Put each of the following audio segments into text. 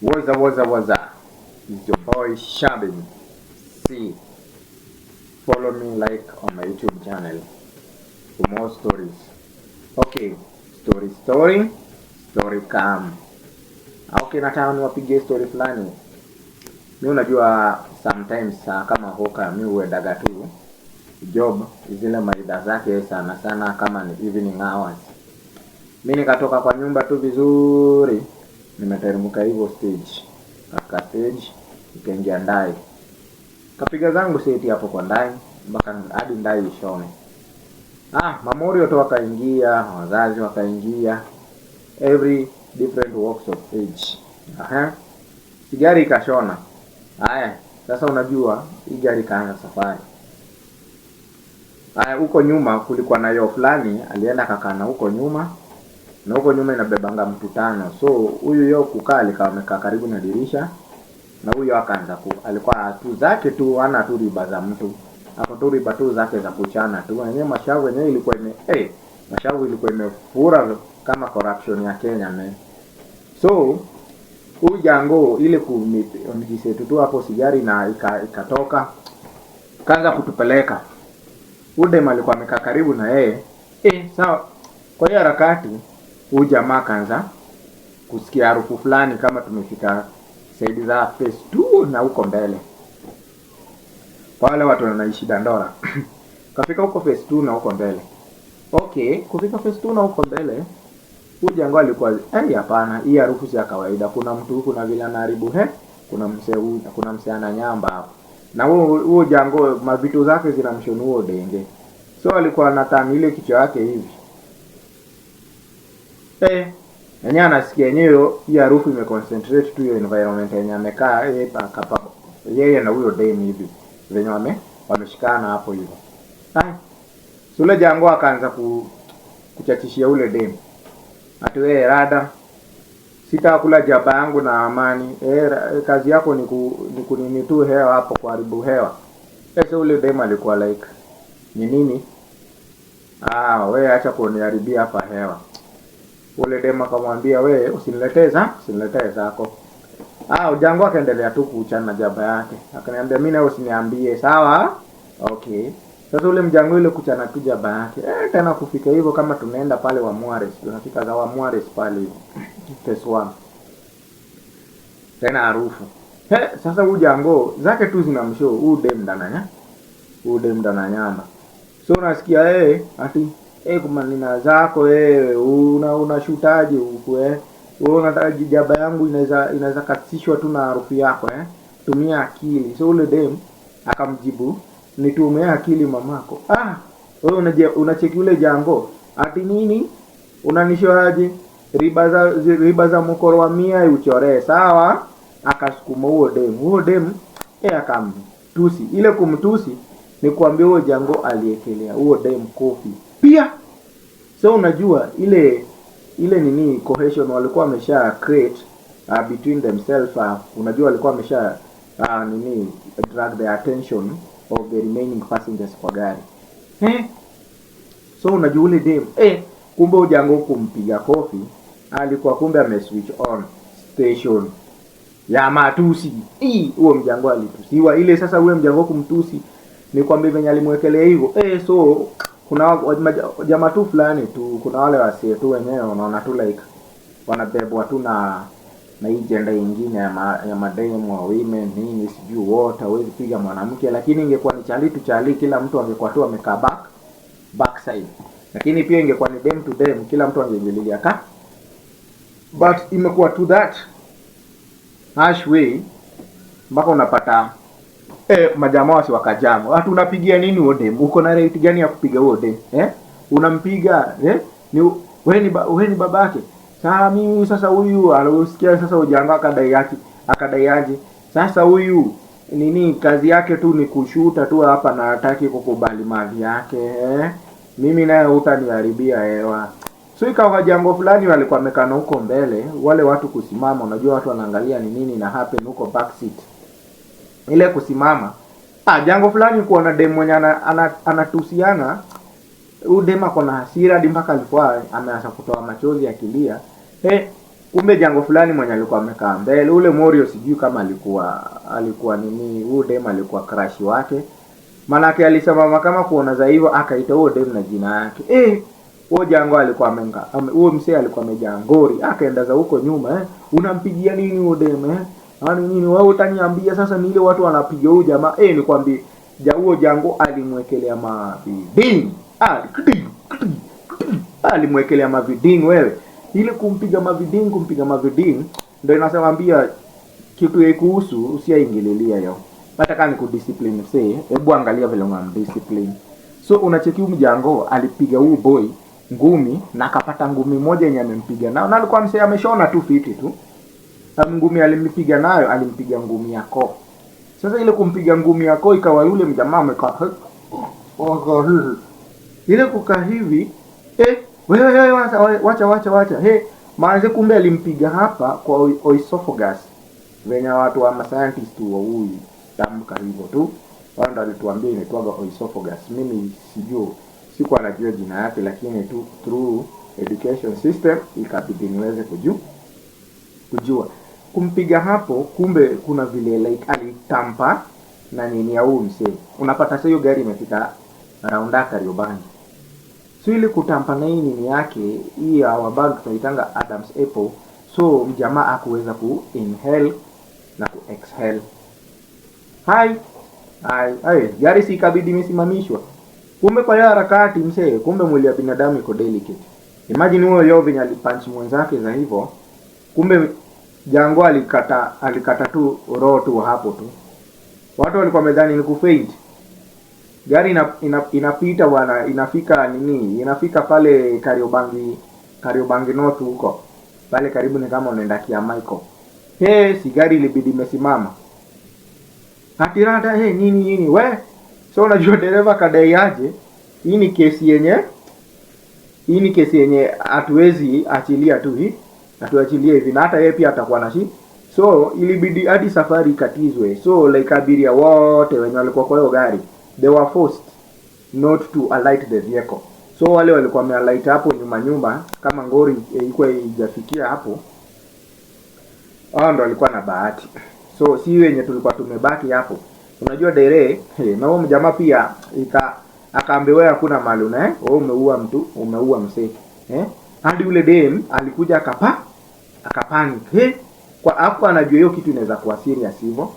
What's up? It's your boy Shabin. See, follow me like on my YouTube channel for more stories. Okay, story come. Okay, nataka niwapigie story fulani. Mimi unajua sometimes kama hoka mimi huendaga tu job zile maida zake sana kama ni evening hours. Mimi nikatoka kwa nyumba tu vizuri, nimeteremka hivyo stage nikaingia ndani, kapiga zangu seti hapo kwa ndani mpaka hadi ndani ishone. Mamori wote wakaingia, wazazi wakaingia, every different walks of age. Gari ikashona. Sasa unajua hii gari kaanza safari. Huko nyuma kulikuwa na yo fulani alienda kakana huko nyuma, na huko nyuma inabebanga mtu tano. So huyu yo kukaa alikuwa amekaa karibu na dirisha, na huyo akaanza alikuwa tu zake tu, ana tu riba za mtu hapo tu, riba tu zake za kuchana tu. Yenyewe mashavu yenyewe ilikuwa mashavu ilikuwa imefura kama corruption ya Kenya So huyu jango ile kujisetu tu hapo sigari na ikatoka kaanza kutupeleka. Udem alikuwa amekaa karibu na yeye. Sawa. Kwa hiyo harakati huyu jamaa kaanza kusikia harufu fulani kama tumefika saidi za phase 2 na huko mbele. Kwa wale watu wanaishi Dandora. Kafika huko phase 2 na huko mbele. Okay, kufika phase 2 na huko mbele, huyu jango alikuwa hapana, hii harufu si ya kawaida. Kuna mtu huko na vile anaharibu kuna msee ana nyamba hapo. Na huo jango mavitu zake zinamshonuo denge. So alikuwa anatani ile kichwa yake hivi. Yenyewe anasikia yenyewe hii harufu imeconcentrate tu hiyo environment yenye amekaa hapa yeye na huyo dem hivi. Wenye wameshikana hapo hivyo. So ule jango akaanza kuchachishia ule dem. Ati wewe rada, sitakula jaba yangu na amani. Kazi yako ni kunini tu hewa hapo, kuharibu hewa. Sasa ule dem alikuwa like, ni nini? Wewe acha kuniharibia hapa hewa. Ule dem akamwambia, wewe usiniletee zako. Jango akaendelea tu kuchana jaba yake. Akaniambia mimi na usiniambie, sawa? Okay. Sasa ule mjango ile kuchana tu jaba yake. Tena kufika hivyo kama tunaenda pale wa Muares, tunafika za wa Muares pale hivyo. Phase 1. Tena harufu. Sasa huyu jango zake tu zinamshow huyu dem ndana. So unasikia ati kama nina zako unashutaje huko wewe unataka jaba yangu inaweza katishwa tu na harufu yako tumia akili. So ule dem akamjibu, nitumie akili mamako. Wewe unacheki ule jango ati nini unanishoaje riba za mkoro wa 100 uchoree, sawa? Akasukuma huo dem akamtusi. Ile kumtusi ni kuambia huo jango aliekelea huo dem kofi pia. So unajua ile nini cohesion walikuwa wamesha create between themselves. Unajua walikuwa wamesha drag the attention of the remaining passengers kwa gari. So unajua ule dem kumbe ujango kumpiga kofi alikuwa kumbe ameswitch on station ya matusi. Huo mjango alitusiwa ile. Sasa ule mjango kumtusi ni kwamba venye alimwekelea hivyo. So kuna jamaa tu fulani tu, kuna wale wasee tu wenyewe unaona tu like wanabebwa tu na hii gender nyingine ya mademu wa women nini sijui wote hawezi piga mwanamke. Lakini ingekuwa ni chali kila mtu angekuwa tu amekaa backside. Lakini pia ingekuwa ni dem to dem kila mtu angejililia but imekuwa to that way mpaka unapata majamaa wasi wakajamu. Unapigia nini huo dem? Uko na right gani ya kupiga huo dem? Unampiga ni wewe ni babake. Sasa huyu alosikia sasa ujango akadaiaje. Sasa huyu nini kazi yake tu ni kushuta tu hapa na hataki kukubali mali yake. Mimi naye utaniharibia hewa. So ikawa jango fulani walikuwa wamekana huko mbele, wale watu kusimama. Unajua watu wanaangalia ni nini na happen huko back seat. Ile kusimama, jango fulani kuona dem mwenye anatusiana. Huyu dem ako na hasira hadi mpaka alikuwa ameanza kutoa machozi akilia. Kumbe jango fulani mwenye alikuwa amekaa mbele, ule Morio sijui kama alikuwa nini, huyo dem alikuwa crush wake. Manake alisema kama kuona za hivyo akaita huyo dem na jina yake. Huyo jango alikuwa huyo msee alikuwa amejangori, akaenda za huko nyuma unampigia nini huyo dem Ani nini wewe utaniambia sasa ni ile watu wanapiga huyo jamaa. Nikwambie huyo jango alimwekelea maviding. Alimwekelea maviding wewe. Ile kumpiga maviding ndio inasemwambia kitu ya kuhusu usiaingililia yao. Hata kama ni kudiscipline msee, hebu angalia vile unamdiscipline. So unacheki mjango alipiga huyo boy ngumi na akapata ngumi moja yenye amempiga nayo. Na alikuwa msee ameshona tu fiti tu. Ngumi alimpiga nayo, alimpiga ngumi yako. Sasa ile kumpiga ngumi yako ikawa yule mjamaa amekaa ile kukaa hivi wewe wacha maanze kumbe alimpiga hapa kwa esophagus. Venye watu wa scientist wa huyu tamka hivyo tu. Wao ndio alituambia inaitwa esophagus. Mimi sijui, sikuwa najua jina yake, lakini tu through education system ikabidi niweze kujua. Kumpiga hapo kumbe kuna vile like alitampa na nini ya huyu msee. Unapata sasa hiyo gari imefika raunda Kariobangi. So ile kutampa na hii nini yake, hii our bag tunaitanga Adam's apple. So mjamaa hakuweza ku inhale na ku exhale. Gari si ikabidi imesimamishwa. Kumbe kwa hiyo harakati msee, kumbe mwili wa binadamu iko delicate. Imagine huyo Yovi alipunch mwenzake za hivyo. Kumbe jango alikata tu roho tu hapo tu. Watu walikuwa medhani ni kufaint. Gari inapita bwana, inafika pale Kariobangi North huko. Pale karibu ni kama unaenda Kia Michael. Si gari ilibidi imesimama. Hatirada nini we. So unajua dereva kadai aje, hii ni kesi yenye hatuwezi achilia tu hii. Atuachilie hivi na hata yeye pia atakuwa na shida. So ilibidi hadi safari katizwe. So like abiria wote wenye walikuwa kwa hiyo gari, they were forced not to alight the vehicle. So wale walikuwa wamealight hapo nyuma kama ngori ilikuwa haijafikia hapo, hao ndo walikuwa na bahati. So si wenye tulikuwa tumebaki hapo. Unajua dere na huyo mjamaa pia akaambiwa hakuna mali wewe umeua mtu, umeua msee. Hadi ule dem alikuja akapanic. Kwa hapo anajua hiyo kitu inaweza kuwa serious hivyo.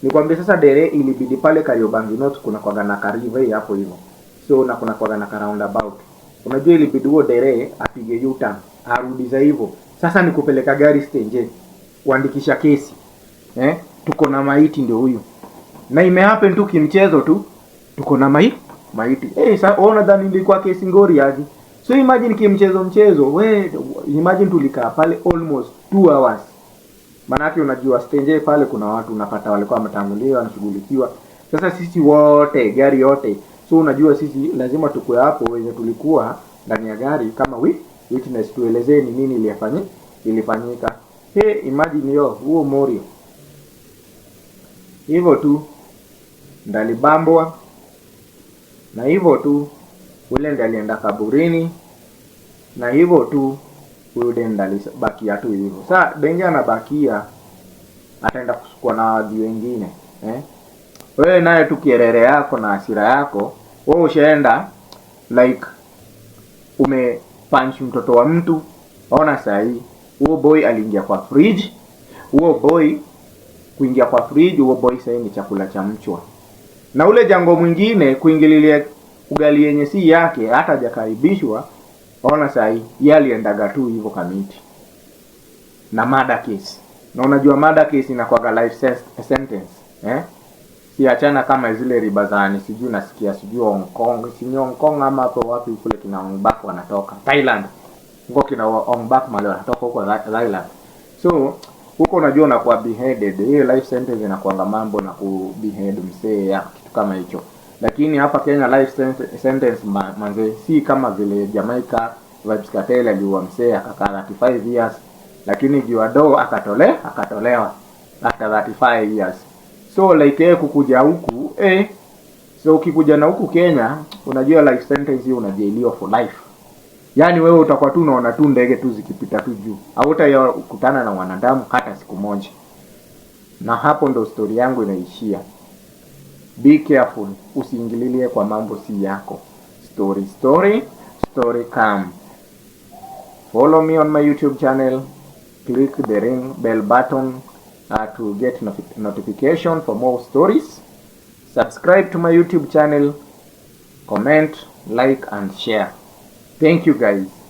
Nikwambia sasa dere ilibidi pale Kariobangi North kuna kwa na karive hapo hivyo. So na kuna kwa na roundabout. Unajua ilibidi huo dere apige U-turn, arudi za hivyo. Sasa ni kupeleka gari stage, kuandikisha kesi. Tuko na maiti ndio huyu. Na imehappen tu kimchezo tu. Tuko na maiti. Sasa unadhani ilikuwa kesi ngori aje? So imagine kimchezo, imagine tulikaa pale almost 2 hours. Manake unajua stage pale kuna watu unapata walikuwa wametangulia wanashughulikiwa. Sasa sisi wote, gari yote. So unajua sisi lazima tukue hapo wenye tulikuwa ndani ya gari kama witness tuelezee ni nini ilifanyika. Imagine huo Morio. Hivyo tu ndalibambwa. Na hivyo tu ule ndiye alienda kaburini. Na hivyo tu huyo ndalibakia tu hivyo. Sasa Benja anabakia ataenda kusukua na wadi wengine. Wewe naye tu kierere yako na hasira yako, wewe ushaenda like umepunch mtoto wa mtu. Ona sahi huo boy aliingia kwa fridge. Huo boy kuingia kwa fridge, huo boy sahi ni chakula cha mchwa. Na ule jango mwingine kuingililia ugali yenye si yake hata hajakaribishwa. Ona sahi yeye aliendaga tu hivyo kamiti. Na murder case. Na unajua murder case inakuwa life sentence. Siachana kama zile riba zani sijui nasikia sijui Hong Kong ama hapo wapi kule kina Ong Bak wanatoka Thailand. Ngo kina Ong Bak mali wanatoka huko Thailand. So huko unajua unakuwa beheaded. Hiyo life sentence inakuanga mambo na ku behead msee ya kitu kama hicho. Lakini hapa Kenya life sentence manze si kama vile Jamaica Vybz Kartel aliua msee akakaa 35 years, lakini Juado akatolewa after 35 years. So like kukuja huku so ukikuja na huku Kenya unajua life sentence hiyo unajailiwa for life. Yaani wewe utakuwa tu unaona tu ndege tu zikipita tu juu, hautakutana na wanadamu hata siku moja. Na hapo ndo story yangu inaishia. Be careful, usiingililie kwa mambo si yako. Story come. Follow me on my YouTube channel. Click the ring bell button to get notification for more stories. Subscribe to my YouTube channel. Comment, like and share. Thank you guys.